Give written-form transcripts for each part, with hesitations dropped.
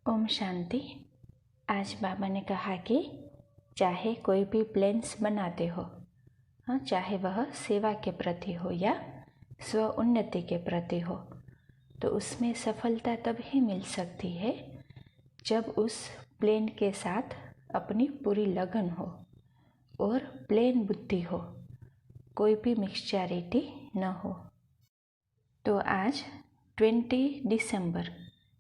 ओम शांति। आज बाबा ने कहा कि चाहे कोई भी प्लान्स बनाते हो, चाहे वह सेवा के प्रति हो या स्व उन्नति के प्रति हो, तो उसमें सफलता तब ही मिल सकती है जब उस प्लान के साथ अपनी पूरी लगन हो और प्लान बुद्धि हो, कोई भी मिक्सचरिटी न हो। तो आज 20 दिसंबर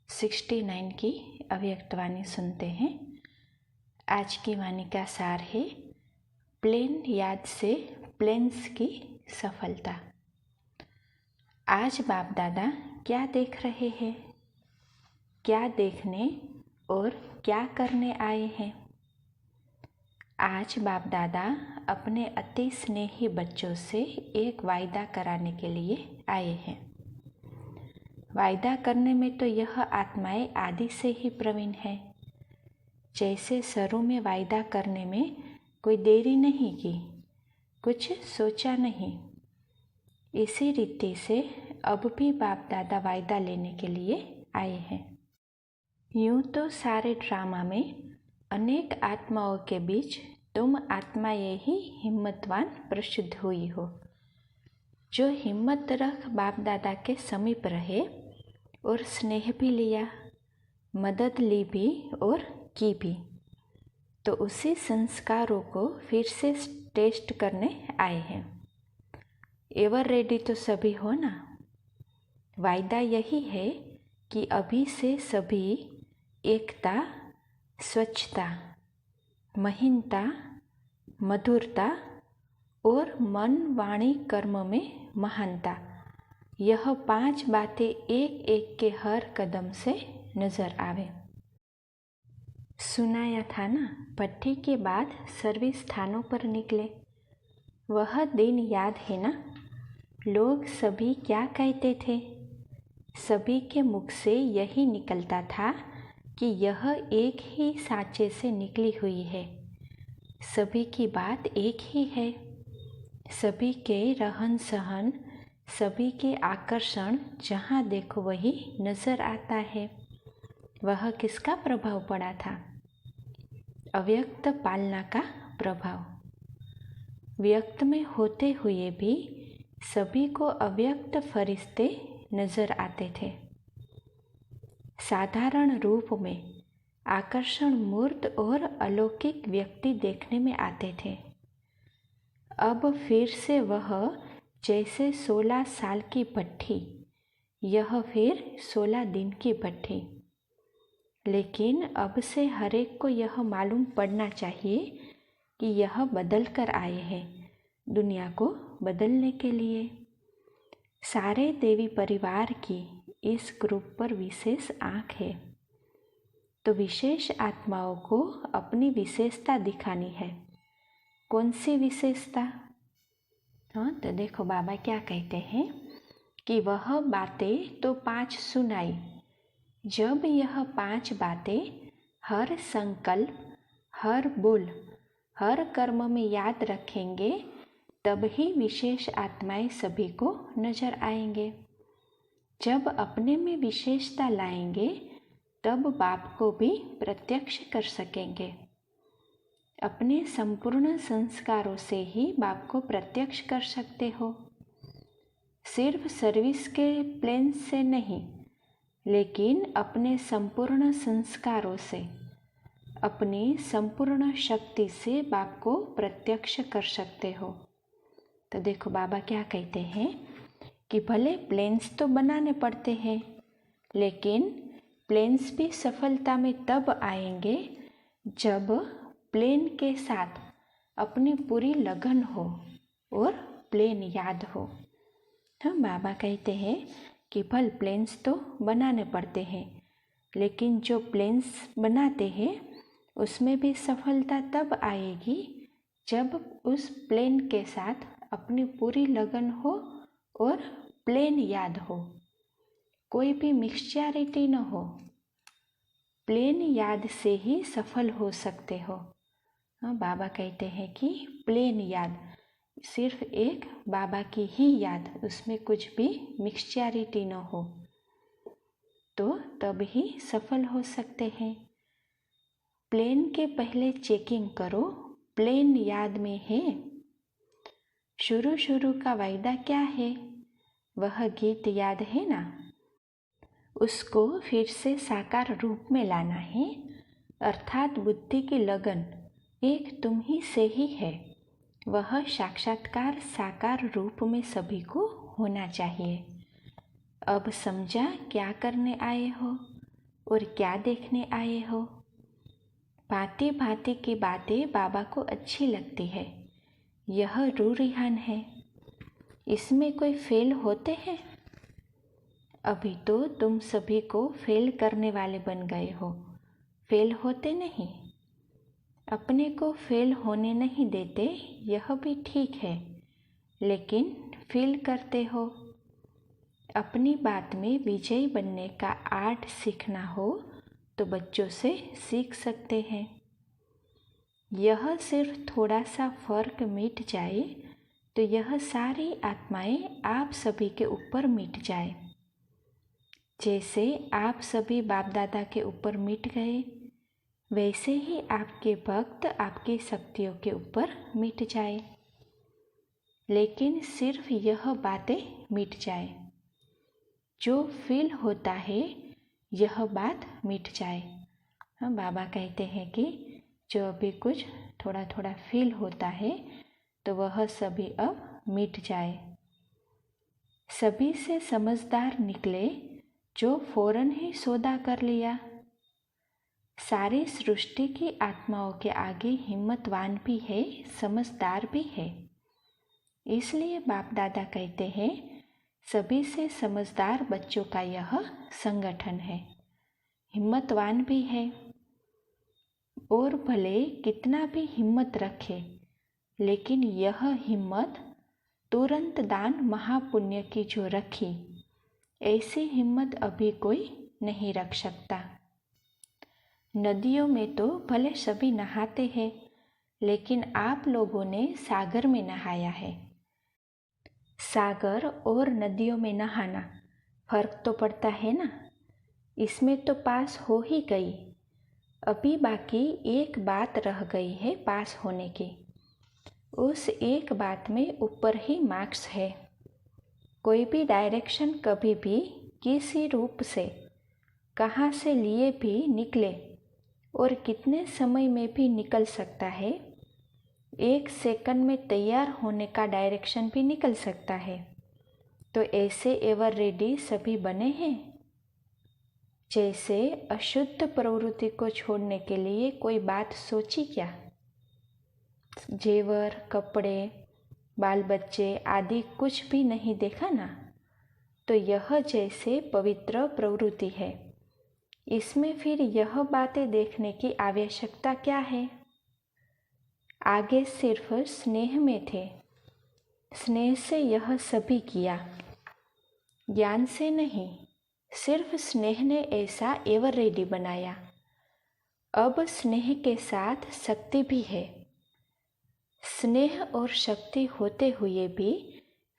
69 की अव्यक्त वाणी सुनते हैं। आज की वाणी का सार है प्लान याद से प्लान्स की सफलता। आज बाप दादा क्या देख रहे हैं, क्या देखने और क्या करने आए हैं। आज बाप दादा अपने अति स्नेही बच्चों से एक वायदा कराने के लिए आए हैं। वायदा करने में तो यह आत्माएं आदि से ही प्रवीण है। जैसे शुरू में वायदा करने में कोई देरी नहीं की, कुछ सोचा नहीं, इसी रीति से अब भी बाप दादा वायदा लेने के लिए आए हैं। यूं तो सारे ड्रामा में अनेक आत्माओं के बीच तुम आत्माएं ही हिम्मतवान प्रसिद्ध हुई हो, जो हिम्मत रख बाप दादा के समीप रहे और स्नेह भी लिया, मदद ली भी और की भी। तो उसी संस्कारों को फिर से टेस्ट करने आए हैं। एवर रेडी तो सभी हो ना। वायदा यही है कि अभी से सभी एकता, स्वच्छता, महीनता, मधुरता और मन वाणी कर्म में महानता, यह 5 बातें एक एक के हर कदम से नजर आवे। सुनाया था ना, पट्टी के बाद सर्विस स्थानों पर निकले। वह दिन याद है ना, लोग सभी क्या कहते थे। सभी के मुख से यही निकलता था कि यह एक ही सांचे से निकली हुई है, सभी की बात एक ही है, सभी के रहन सहन, सभी के आकर्षण जहाँ देखो वही नजर आता है। वह किसका प्रभाव पड़ा था? अव्यक्त पालना का प्रभाव। व्यक्त में होते हुए भी सभी को अव्यक्त फरिश्ते नजर आते थे। साधारण रूप में आकर्षण मूर्त और अलौकिक व्यक्ति देखने में आते थे। अब फिर से वह जैसे 16 साल की भट्ठी, यह फिर 16 दिन की भट्ठी। लेकिन अब से हर एक को यह मालूम पड़ना चाहिए कि यह बदल कर आए हैं दुनिया को बदलने के लिए। सारे देवी परिवार की इस ग्रुप पर विशेष आँख है, तो विशेष आत्माओं को अपनी विशेषता दिखानी है। कौन सी विशेषता? तो देखो बाबा क्या कहते हैं कि वह बातें तो 5 सुनाई। जब यह 5 बातें हर संकल्प, हर बोल, हर कर्म में याद रखेंगे, तब ही विशेष आत्माएं सभी को नजर आएंगे। जब अपने में विशेषता लाएंगे, तब बाप को भी प्रत्यक्ष कर सकेंगे। अपने संपूर्ण संस्कारों से ही बाप को प्रत्यक्ष कर सकते हो। सिर्फ सर्विस के प्लान से नहीं, लेकिन अपने संपूर्ण संस्कारों से, अपनी संपूर्ण शक्ति से बाप को प्रत्यक्ष कर सकते हो। तो देखो बाबा क्या कहते हैं कि भले प्लान्स तो बनाने पड़ते हैं, लेकिन प्लान्स भी सफलता में तब आएंगे जब प्लान के साथ अपनी पूरी लगन हो और प्लान याद हो। बाबा कहते हैं कि भल प्लान्स तो बनाने पड़ते हैं, लेकिन जो प्लान्स बनाते हैं उसमें भी सफलता तब आएगी जब उस प्लान के साथ अपनी पूरी लगन हो और प्लान याद हो, कोई भी मिक्सचरिटी न हो। प्लान याद से ही सफल हो सकते हो। बाबा कहते हैं कि प्लान याद, सिर्फ एक बाबा की ही याद, उसमें कुछ भी मिक्सचरिटी न हो। तो तब ही सफल हो सकते हैं। प्लेन के पहले चेकिंग करो, प्लेन याद में है। शुरू का वायदा क्या है? वह गीत याद है ना? उसको फिर से साकार रूप में लाना है, अर्थात बुद्धि की लगन एक तुम ही से ही है। वह साक्षात्कार साकार रूप में सभी को होना चाहिए। अब समझा क्या करने आए हो और क्या देखने आए हो? भांति भांति की बातें बाबा को अच्छी लगती है। यह रूरिहान है, इसमें कोई फेल होते हैं? अभी तो तुम सभी को फेल करने वाले बन गए हो, फेल होते नहीं। अपने को फेल होने नहीं देते, यह भी ठीक है, लेकिन फील करते हो। अपनी बात में विजयी बनने का आर्ट सीखना हो तो बच्चों से सीख सकते हैं। यह सिर्फ थोड़ा सा फर्क मिट जाए तो यह सारी आत्माएं आप सभी के ऊपर मिट जाए। जैसे आप सभी बाप दादा के ऊपर मिट गए, वैसे ही आपके भक्त आपकी शक्तियों के ऊपर मिट जाए। लेकिन सिर्फ यह बातें मिट जाए, जो फील होता है यह बात मिट जाए। हाँ, बाबा कहते हैं कि जो अभी कुछ थोड़ा थोड़ा फील होता है तो वह सभी अब मिट जाए। सभी से समझदार निकले जो फौरन ही सौदा कर लिया। सारी सृष्टि की आत्माओं के आगे हिम्मतवान भी है, समझदार भी है। इसलिए बाप दादा कहते हैं सभी से समझदार बच्चों का यह संगठन है, हिम्मतवान भी है। और भले कितना भी हिम्मत रखे, लेकिन यह हिम्मत तुरंत दान महापुण्य की जो रखी, ऐसी हिम्मत अभी कोई नहीं रख सकता। नदियों में तो भले सभी नहाते हैं, लेकिन आप लोगों ने सागर में नहाया है। सागर और नदियों में नहाना फर्क तो पड़ता है ना। इसमें तो पास हो ही गई, अभी बाकी एक बात रह गई है पास होने की। उस एक बात में ऊपर ही मार्क्स है। कोई भी डायरेक्शन कभी भी किसी रूप से कहाँ से लिए भी निकले और कितने समय में भी निकल सकता है। 1 सेकंड में तैयार होने का डायरेक्शन भी निकल सकता है। तो ऐसे एवर रेडी सभी बने हैं। जैसे अशुद्ध प्रवृत्ति को छोड़ने के लिए कोई बात सोची क्या? जेवर, कपड़े, बाल बच्चे आदि कुछ भी नहीं देखा ना। तो यह जैसे पवित्र प्रवृत्ति है, इसमें फिर यह बातें देखने की आवश्यकता क्या है? आगे सिर्फ स्नेह में थे, स्नेह से यह सभी किया, ज्ञान से नहीं। सिर्फ स्नेह ने ऐसा एवर रेडी बनाया। अब स्नेह के साथ शक्ति भी है। स्नेह और शक्ति होते हुए भी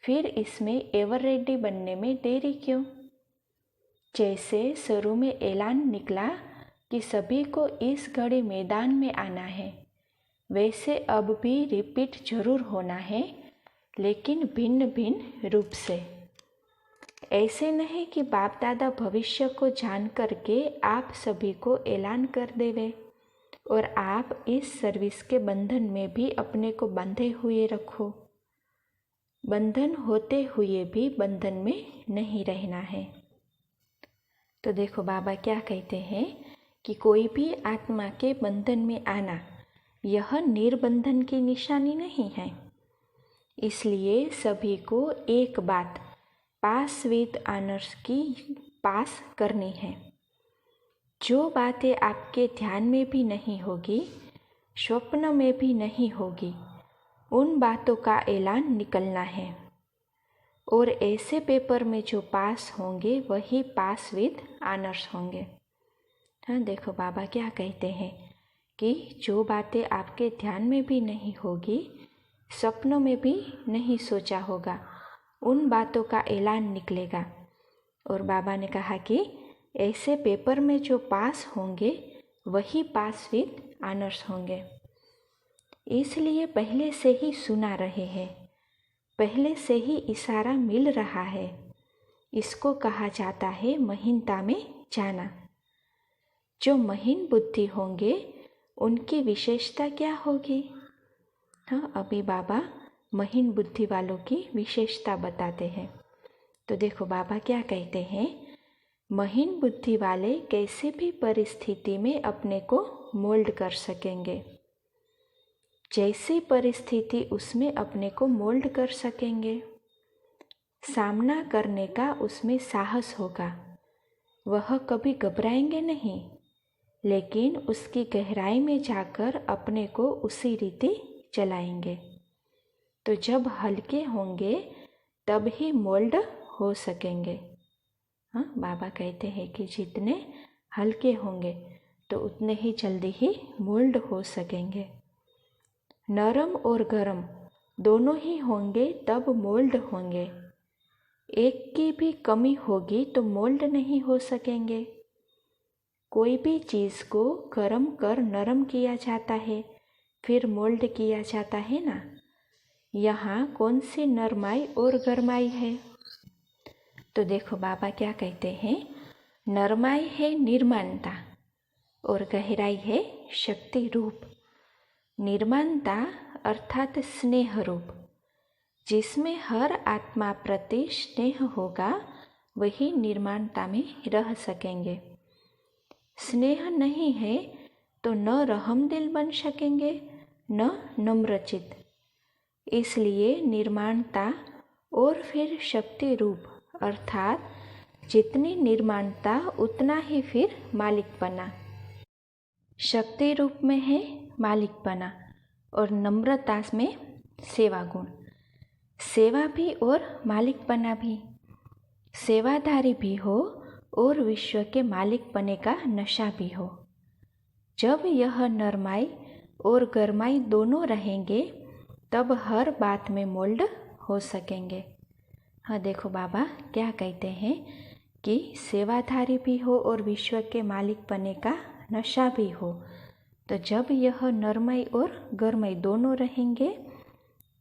फिर इसमें एवर रेडी बनने में देरी क्यों? जैसे शुरू में ऐलान निकला कि सभी को इस घड़ी मैदान में आना है, वैसे अब भी रिपीट जरूर होना है, लेकिन भिन्न भिन्न रूप से। ऐसे नहीं कि बाप दादा भविष्य को जान करके आप सभी को ऐलान कर देवे और आप इस सर्विस के बंधन में भी अपने को बंधे हुए रखो। बंधन होते हुए भी बंधन में नहीं रहना है। तो देखो बाबा क्या कहते हैं कि कोई भी आत्मा के बंधन में आना यह निर्बंधन की निशानी नहीं है। इसलिए सभी को एक बात पास विद ऑनर्स की पास करनी है। जो बातें आपके ध्यान में भी नहीं होगी, स्वप्न में भी नहीं होगी, उन बातों का ऐलान निकलना है। और ऐसे पेपर में जो पास होंगे वही पास विद ऑनर्स होंगे। हाँ, देखो बाबा क्या कहते हैं कि जो बातें आपके ध्यान में भी नहीं होगी, सपनों में भी नहीं सोचा होगा, उन बातों का ऐलान निकलेगा। और बाबा ने कहा कि ऐसे पेपर में जो पास होंगे वही पास विद ऑनर्स होंगे। इसलिए पहले से ही सुना रहे हैं, पहले से ही इशारा मिल रहा है। इसको कहा जाता है महीनता में जाना। जो महीन बुद्धि होंगे उनकी विशेषता क्या होगी? हाँ, अभी बाबा महीन बुद्धि वालों की विशेषता बताते हैं। तो देखो बाबा क्या कहते हैं, महीन बुद्धि वाले कैसे भी परिस्थिति में अपने को मोल्ड कर सकेंगे। जैसी परिस्थिति उसमें अपने को मोल्ड कर सकेंगे। सामना करने का उसमें साहस होगा। वह कभी घबराएंगे नहीं, लेकिन उसकी गहराई में जाकर अपने को उसी रीति चलाएंगे। तो जब हल्के होंगे तब ही मोल्ड हो सकेंगे। हाँ, बाबा कहते हैं कि जितने हल्के होंगे तो उतने ही जल्दी ही मोल्ड हो सकेंगे। नरम और गरम दोनों ही होंगे तब मोल्ड होंगे। एक की भी कमी होगी तो मोल्ड नहीं हो सकेंगे। कोई भी चीज़ को गरम कर नरम किया जाता है, फिर मोल्ड किया जाता है ना। यहाँ कौन सी नरमाई और गरमाई है? तो देखो बाबा क्या कहते हैं, नरमाई है निर्माणता और गहराई है शक्ति रूप। निर्माणता अर्थात स्नेह रूप, जिसमें हर आत्मा प्रति स्नेह होगा वही निर्माणता में रह सकेंगे। स्नेह नहीं है तो न रहमदिल बन सकेंगे न नम्रचित। इसलिए निर्माणता और फिर शक्ति रूप अर्थात जितनी निर्माणता उतना ही फिर मालिकपना। शक्ति रूप में है मालिकपना और नम्रता में सेवा गुण। सेवा भी और मालिकपना भी, सेवाधारी भी हो और विश्व के मालिकपने का नशा भी हो। जब यह नरमाई और गरमाई दोनों रहेंगे तब हर बात में मोल्ड हो सकेंगे। हाँ, देखो बाबा क्या कहते हैं कि सेवाधारी भी हो और विश्व के मालिकपने का नशा भी हो। तो जब यह नरमाई और गरमाई दोनों रहेंगे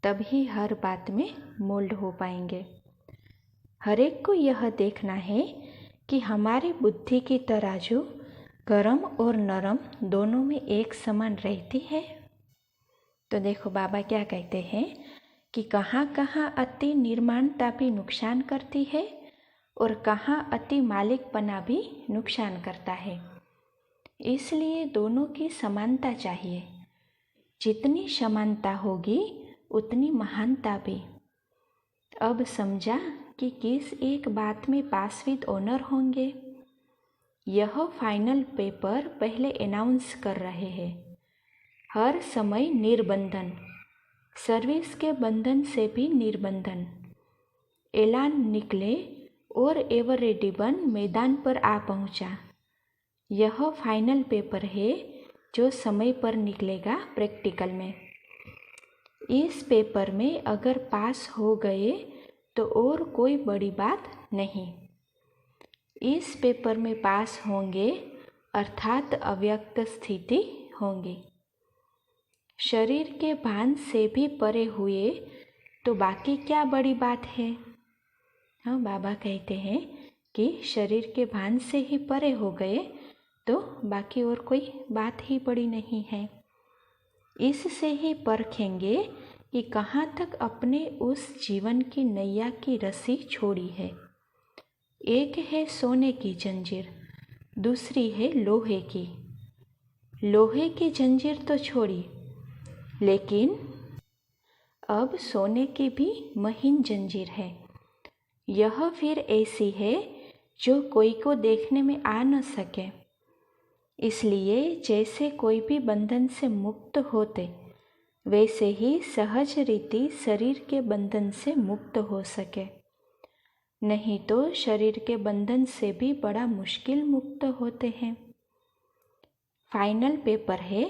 तब ही हर बात में मोल्ड हो पाएंगे। हर एक को यह देखना है कि हमारी बुद्धि की तराजू गरम और नरम दोनों में एक समान रहती है। तो देखो बाबा क्या कहते हैं कि कहाँ कहाँ अति निर्माणता भी नुकसान करती है और कहाँ अति मालिकपना भी नुकसान करता है। इसलिए दोनों की समानता चाहिए। जितनी समानता होगी उतनी महानता भी। अब समझा कि किस एक बात में पास विद ऑनर होंगे। यह फाइनल पेपर पहले अनाउंस कर रहे हैं। हर समय निर्बंधन, सर्विस के बंधन से भी निर्बंधन। ऐलान निकले और एवरेडिबन मैदान पर आ पहुंचा। यह फाइनल पेपर है जो समय पर निकलेगा प्रैक्टिकल में। इस पेपर में अगर पास हो गए तो और कोई बड़ी बात नहीं। इस पेपर में पास होंगे अर्थात अव्यक्त स्थिति होंगी। शरीर के भान से भी परे हुए तो बाकी क्या बड़ी बात है? हाँ, बाबा कहते हैं कि शरीर के भान से ही परे हो गए तो बाकी और कोई बात ही बड़ी नहीं है। इससे ही परखेंगे कि कहाँ तक अपने उस जीवन की नैया की रस्सी छोड़ी है। एक है सोने की जंजीर, दूसरी है लोहे की। लोहे की जंजीर तो छोड़ी, लेकिन अब सोने की भी महीन जंजीर है। यह फिर ऐसी है जो कोई को देखने में आ न सके। इसलिए जैसे कोई भी बंधन से मुक्त होते वैसे ही सहज रीति शरीर के बंधन से मुक्त हो सके। नहीं तो शरीर के बंधन से भी बड़ा मुश्किल मुक्त होते हैं। फाइनल पेपर है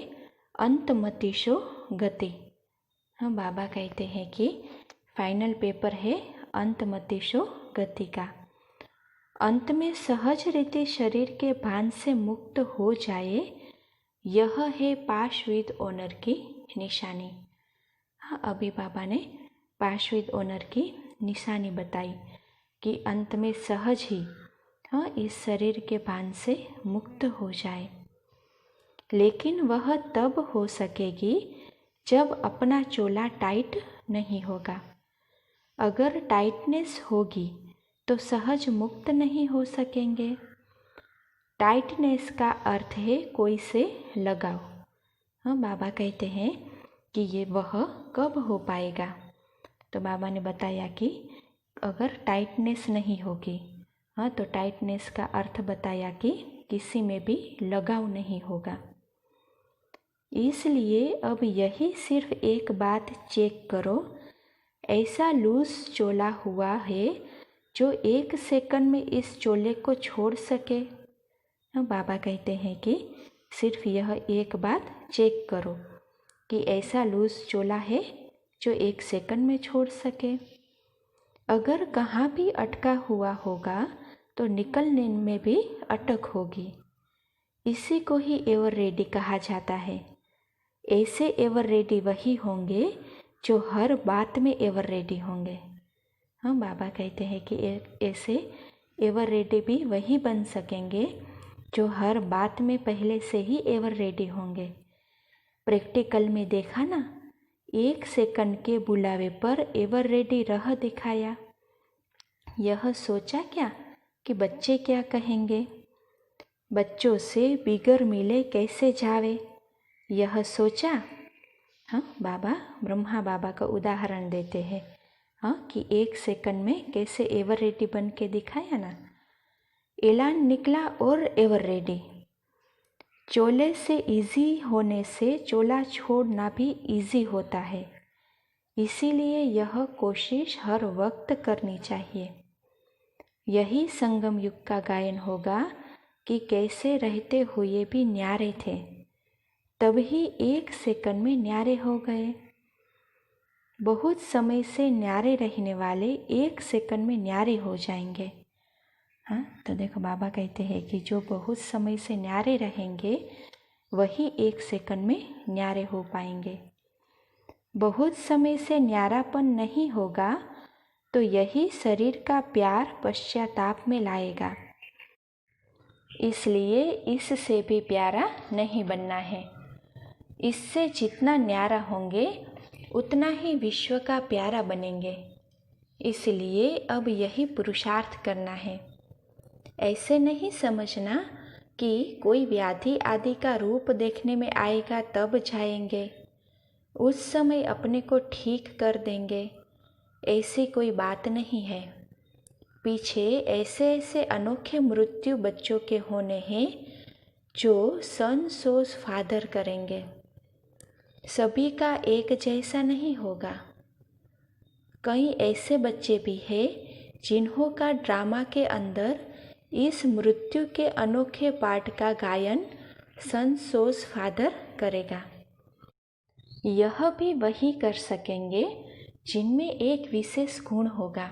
अंतमतिशो गति। हम बाबा कहते हैं कि फाइनल पेपर है अंतमतिशो गति का। अंत में सहज रीति शरीर के भान से मुक्त हो जाए, यह है पाश विद ओनर की निशानी। हाँ, अभी बाबा ने पाश विद ओनर की निशानी बताई कि अंत में सहज ही इस शरीर के भान से मुक्त हो जाए। लेकिन वह तब हो सकेगी जब अपना चोला टाइट नहीं होगा। अगर टाइटनेस होगी तो सहज मुक्त नहीं हो सकेंगे। टाइटनेस का अर्थ है कोई से लगाव। हाँ, बाबा कहते हैं कि ये वह कब हो पाएगा। तो बाबा ने बताया कि अगर टाइटनेस नहीं होगी, तो टाइटनेस का अर्थ बताया कि किसी में भी लगाव नहीं होगा। इसलिए अब यही सिर्फ एक बात चेक करो, ऐसा लूज चोला हुआ है जो 1 सेकंड में इस चोले को छोड़ सके। बाबा कहते हैं कि सिर्फ यह एक बात चेक करो कि ऐसा लूज चोला है जो 1 सेकंड में छोड़ सके। अगर कहाँ भी अटका हुआ होगा तो निकलने में भी अटक होगी। इसी को ही एवर रेडी कहा जाता है। ऐसे एवर रेडी वही होंगे जो हर बात में एवर रेडी होंगे। हाँ, बाबा कहते हैं कि ऐसे एवर रेडी भी वही बन सकेंगे जो हर बात में पहले से ही एवर रेडी होंगे। प्रैक्टिकल में देखा ना, 1 सेकंड के बुलावे पर एवर रेडी रह दिखाया। यह सोचा क्या कि बच्चे क्या कहेंगे, बच्चों से बिगर मिले कैसे जावे, यह सोचा। हाँ, बाबा ब्रह्मा बाबा का उदाहरण देते हैं कि 1 सेकंड में कैसे एवर रेडी बन के दिखाया ना। ऐलान निकला और एवर रेडी। चोले से इजी होने से चोला छोड़ना भी इजी होता है। इसीलिए यह कोशिश हर वक्त करनी चाहिए। यही संगम युग का गायन होगा कि कैसे रहते हुए भी न्यारे थे, तभी 1 सेकंड में न्यारे हो गए। बहुत समय से न्यारे रहने वाले 1 सेकंड में न्यारे हो जाएंगे। हाँ, तो देखो बाबा कहते हैं कि जो बहुत समय से न्यारे रहेंगे वही 1 सेकंड में न्यारे हो पाएंगे। बहुत समय से न्यारापन नहीं होगा तो यही शरीर का प्यार पश्चाताप में लाएगा। इसलिए इससे भी प्यारा नहीं बनना है। इससे जितना न्यारा होंगे उतना ही विश्व का प्यारा बनेंगे। इसलिए अब यही पुरुषार्थ करना है। ऐसे नहीं समझना कि कोई व्याधि आदि का रूप देखने में आएगा तब जाएंगे, उस समय अपने को ठीक कर देंगे, ऐसी कोई बात नहीं है। पीछे ऐसे ऐसे अनोखे मृत्यु बच्चों के होने हैं जो सन सोस फादर करेंगे। सभी का एक जैसा नहीं होगा। कई ऐसे बच्चे भी हैं जिन्हों का ड्रामा के अंदर इस मृत्यु के अनोखे पाठ का गायन सन सोस फादर करेगा। यह भी वही कर सकेंगे जिनमें एक विशेष गुण होगा।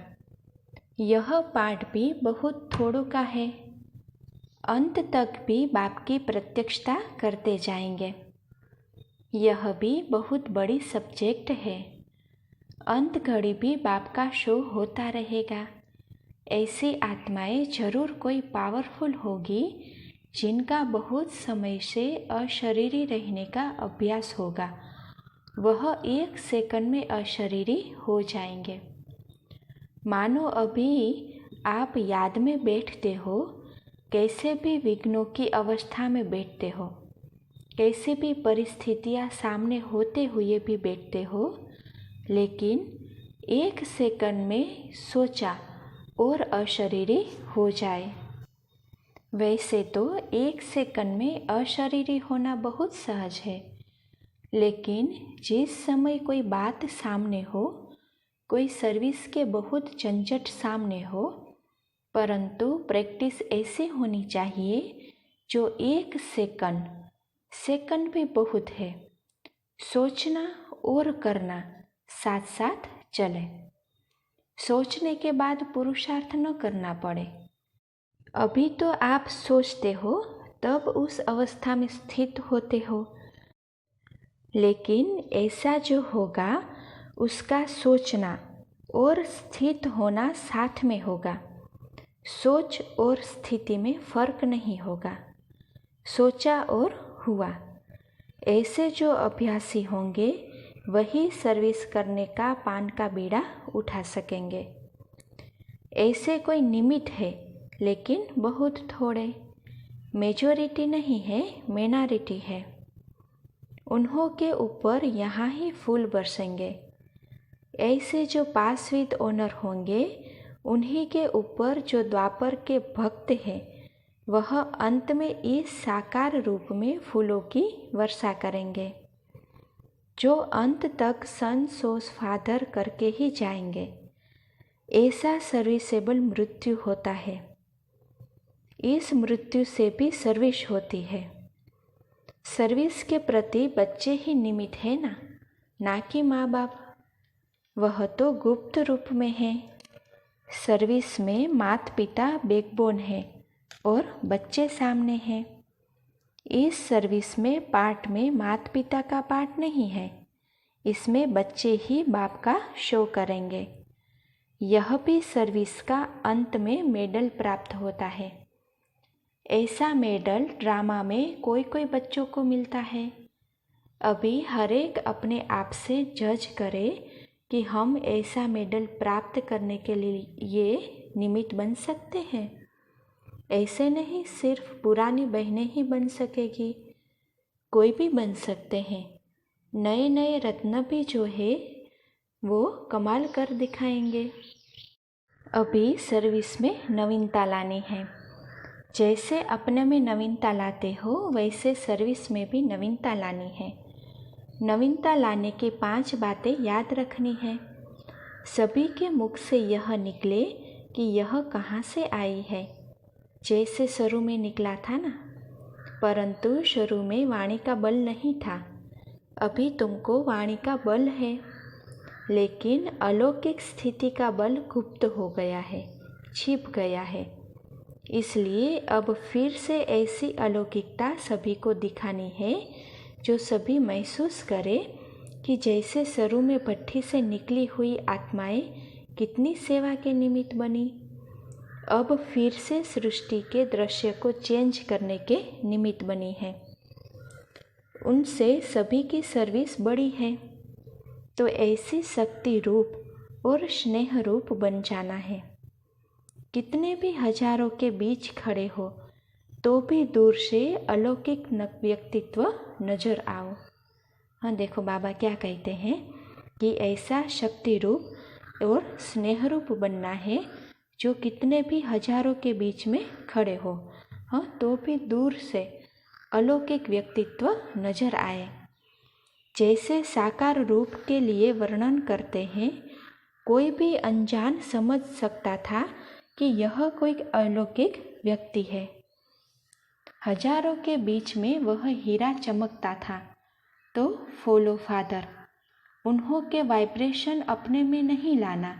यह पाठ भी बहुत थोड़ों का है, अंत तक भी बाप की प्रत्यक्षता करते जाएंगे। यह भी बहुत बड़ी सब्जेक्ट है। अंत घड़ी भी बाप का शो होता रहेगा। ऐसी आत्माएं जरूर कोई पावरफुल होगी जिनका बहुत समय से अशरीरी रहने का अभ्यास होगा। वह 1 सेकंड में अशरीरी हो जाएंगे। मानो अभी आप याद में बैठते हो, कैसे भी विघ्नों की अवस्था में बैठते हो, कैसे भी परिस्थितियां सामने होते हुए भी बैठते हो, लेकिन 1 सेकंड में सोचा और अशरीरी हो जाए। वैसे तो 1 सेकंड में अशरीरी होना बहुत सहज है, लेकिन जिस समय कोई बात सामने हो, कोई सर्विस के बहुत झंझट सामने हो, परंतु प्रैक्टिस ऐसी होनी चाहिए जो 1 सेकंड भी बहुत है। सोचना और करना साथ साथ चले। सोचने के बाद पुरुषार्थ न करना पड़े। अभी तो आप सोचते हो, तब उस अवस्था में स्थित होते हो, लेकिन ऐसा जो होगा उसका सोचना और स्थित होना साथ में होगा। सोच और स्थिति में फर्क नहीं होगा। सोचा और हुआ। ऐसे जो अभ्यासी होंगे वही सर्विस करने का पान का बीड़ा उठा सकेंगे। ऐसे कोई निमित्त है, लेकिन बहुत थोड़े, मेजॉरिटी नहीं है, मिनॉरिटी है। उन्हों के ऊपर यहाँ ही फूल बरसेंगे। ऐसे जो पास विद ऑनर होंगे, उन्हीं के ऊपर जो द्वापर के भक्त हैं, वह अंत में इस साकार रूप में फूलों की वर्षा करेंगे, जो अंत तक सन सोस फादर करके ही जाएंगे। ऐसा सर्विसेबल मृत्यु होता है। इस मृत्यु से भी सर्विस होती है। सर्विस के प्रति बच्चे ही निमित्त है ना कि माँ बाप। वह तो गुप्त रूप में है। सर्विस में माता पिता बैकबोन है और बच्चे सामने हैं। इस सर्विस में पार्ट में माता पिता का पार्ट नहीं है। इसमें बच्चे ही बाप का शो करेंगे। यह भी सर्विस का अंत में मेडल प्राप्त होता है। ऐसा मेडल ड्रामा में कोई कोई बच्चों को मिलता है। अभी हर एक अपने आप से जज करे कि हम ऐसा मेडल प्राप्त करने के लिए निमित्त बन सकते हैं। ऐसे नहीं सिर्फ पुरानी बहनें ही बन सकेगी, कोई भी बन सकते हैं। नए नए रत्न भी जो है वो कमाल कर दिखाएंगे। अभी सर्विस में नवीनता लानी है। जैसे अपने में नवीनता लाते हो, वैसे सर्विस में भी नवीनता लानी है। नवीनता लाने की 5 बातें याद रखनी है। सभी के मुख से यह निकले कि यह कहाँ से आई है। जैसे शुरू में निकला था ना, परंतु शुरू में वाणी का बल नहीं था। अभी तुमको वाणी का बल है, लेकिन अलौकिक स्थिति का बल गुप्त हो गया है, छिप गया है। इसलिए अब फिर से ऐसी अलौकिकता सभी को दिखानी है, जो सभी महसूस करे कि जैसे शुरू में भट्ठी से निकली हुई आत्माएं कितनी सेवा के निमित्त बनी, अब फिर से सृष्टि के दृश्य को चेंज करने के निमित्त बनी है। उनसे सभी की सर्विस बड़ी है, तो ऐसी शक्ति रूप और स्नेह रूप बन जाना है। कितने भी हजारों के बीच खड़े हो तो भी दूर से अलौकिक व्यक्तित्व नजर आओ। हाँ, देखो बाबा क्या कहते हैं कि ऐसा शक्ति रूप और स्नेह रूप बनना है, जो कितने भी हजारों के बीच में खड़े हो, हाँ, तो भी दूर से अलौकिक व्यक्तित्व नजर आए। जैसे साकार रूप के लिए वर्णन करते हैं, कोई भी अनजान समझ सकता था कि यह कोई अलौकिक व्यक्ति है। हजारों के बीच में वह हीरा चमकता था, तो फॉलो फादर। उन्हों के वाइब्रेशन अपने में नहीं लाना,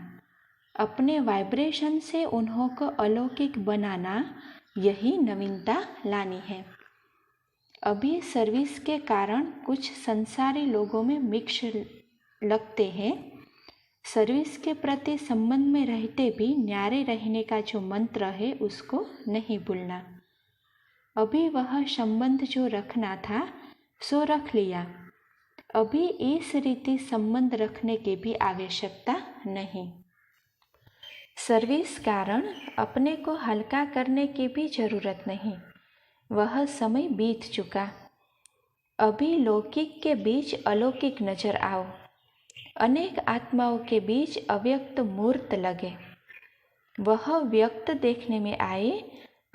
अपने वाइब्रेशन से उन्हों को अलौकिक बनाना, यही नवीनता लानी है। अभी सर्विस के कारण कुछ संसारी लोगों में मिक्स लगते हैं। सर्विस के प्रति संबंध में रहते भी न्यारे रहने का जो मंत्र है उसको नहीं भूलना। अभी वह संबंध जो रखना था सो रख लिया। अभी इस रीति संबंध रखने की भी आवश्यकता नहीं। सर्विस कारण अपने को हल्का करने की भी जरूरत नहीं, वह समय बीत चुका। अभी लौकिक के बीच अलौकिक नजर आओ। अनेक आत्माओं के बीच अव्यक्त मूर्त लगे। वह व्यक्त देखने में आए,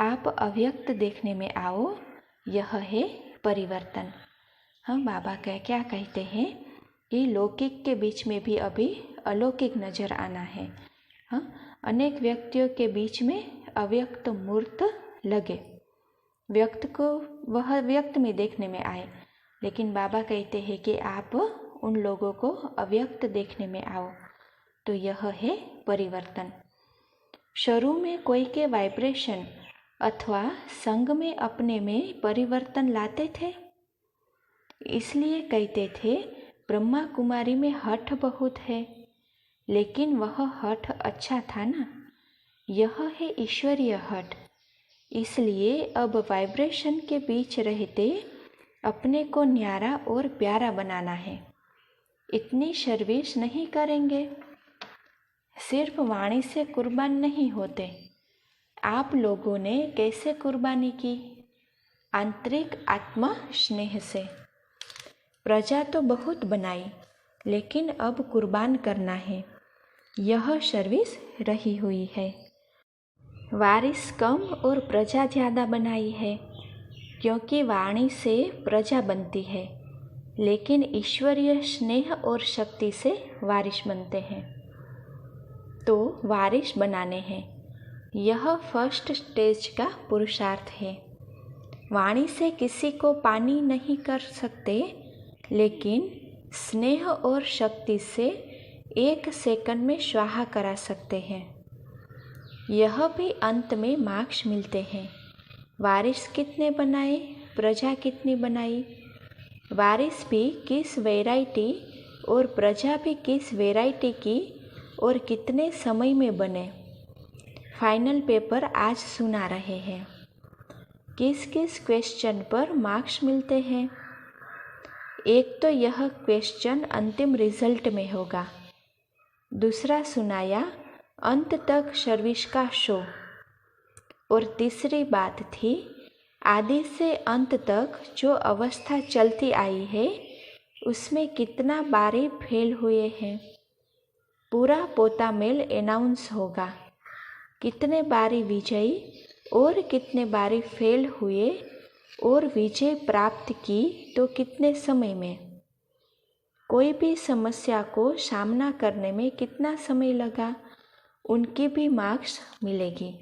आप अव्यक्त देखने में आओ, यह है परिवर्तन। हम बाबा क्या कहते हैं कि लौकिक के बीच में भी अभी अलौकिक नजर आना है। हाँ, अनेक व्यक्तियों के बीच में अव्यक्त मूर्त लगे। व्यक्त को वह व्यक्त में देखने में आए, लेकिन बाबा कहते हैं कि आप उन लोगों को अव्यक्त देखने में आओ, तो यह है परिवर्तन। शुरू में कोई के वाइब्रेशन अथवा संग में अपने में परिवर्तन लाते थे। इसलिए कहते थे ब्रह्मा कुमारी में हठ बहुत है, लेकिन वह हठ अच्छा था ना। यह है ईश्वरीय हठ। इसलिए अब वाइब्रेशन के बीच रहते अपने को न्यारा और प्यारा बनाना है। इतनी सर्विस नहीं करेंगे। सिर्फ वाणी से कुर्बान नहीं होते। आप लोगों ने कैसे कुर्बानी की? आंतरिक आत्मा स्नेह से। प्रजा तो बहुत बनाई, लेकिन अब कुर्बान करना है। यह सर्विस रही हुई है। वारिस कम और प्रजा ज़्यादा बनाई है, क्योंकि वाणी से प्रजा बनती है, लेकिन ईश्वरीय स्नेह और शक्ति से वारिस बनते हैं। तो वारिस बनाने हैं। यह फर्स्ट स्टेज का पुरुषार्थ है। वाणी से किसी को पानी नहीं कर सकते, लेकिन स्नेह और शक्ति से 1 सेकंड में स्वाहा करा सकते हैं। यह भी अंत में मार्क्स मिलते हैं। वारिस कितने बनाए, प्रजा कितनी बनाई, वारिस भी किस वैरायटी और प्रजा भी किस वैरायटी की और कितने समय में बने। फाइनल पेपर आज सुना रहे हैं। किस किस क्वेश्चन पर मार्क्स मिलते हैं? एक तो यह क्वेश्चन अंतिम रिजल्ट में होगा। दूसरा सुनाया अंत तक सर्विस का शो। और तीसरी बात थी आदि से अंत तक जो अवस्था चलती आई है उसमें कितना बारी फेल हुए हैं। पूरा पोता मेल अनाउंस होगा। कितने बारी विजयी और कितने बारी फेल हुए और विजय प्राप्त की तो कितने समय में। कोई भी समस्या को सामना करने में कितना समय लगा, उनकी भी मार्क्स मिलेगी।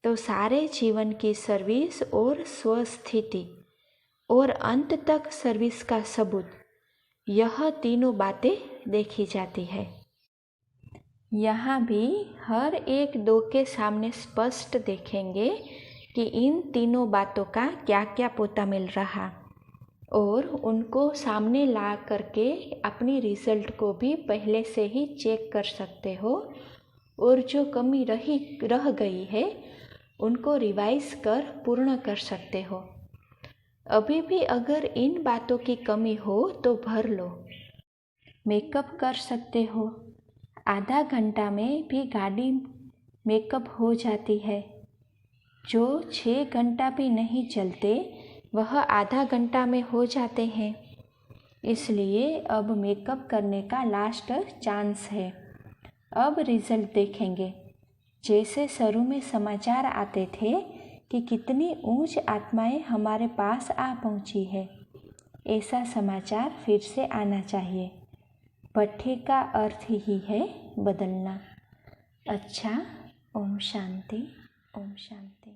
तो सारे जीवन की सर्विस और स्वस्थिति और अंत तक सर्विस का सबूत, यह तीनों बातें देखी जाती है। यहाँ भी हर एक दो के सामने स्पष्ट देखेंगे कि इन तीनों बातों का क्या क्या पोता मिल रहा, और उनको सामने ला करके अपनी रिजल्ट को भी पहले से ही चेक कर सकते हो, और जो कमी रह गई है उनको रिवाइज कर पूर्ण कर सकते हो। अभी भी अगर इन बातों की कमी हो तो भर लो। मेकअप कर सकते हो। आधा घंटा में भी गाड़ी मेकअप हो जाती है। जो 6 घंटा भी नहीं चलते वह आधा घंटा में हो जाते हैं। इसलिए अब मेकअप करने का लास्ट चांस है। अब रिजल्ट देखेंगे। जैसे शुरू में समाचार आते थे कि कितनी ऊंच आत्माएं हमारे पास आ पहुंची है, ऐसा समाचार फिर से आना चाहिए। पट्टे का अर्थ ही है बदलना। अच्छा, ओम शांति, ओम शांति।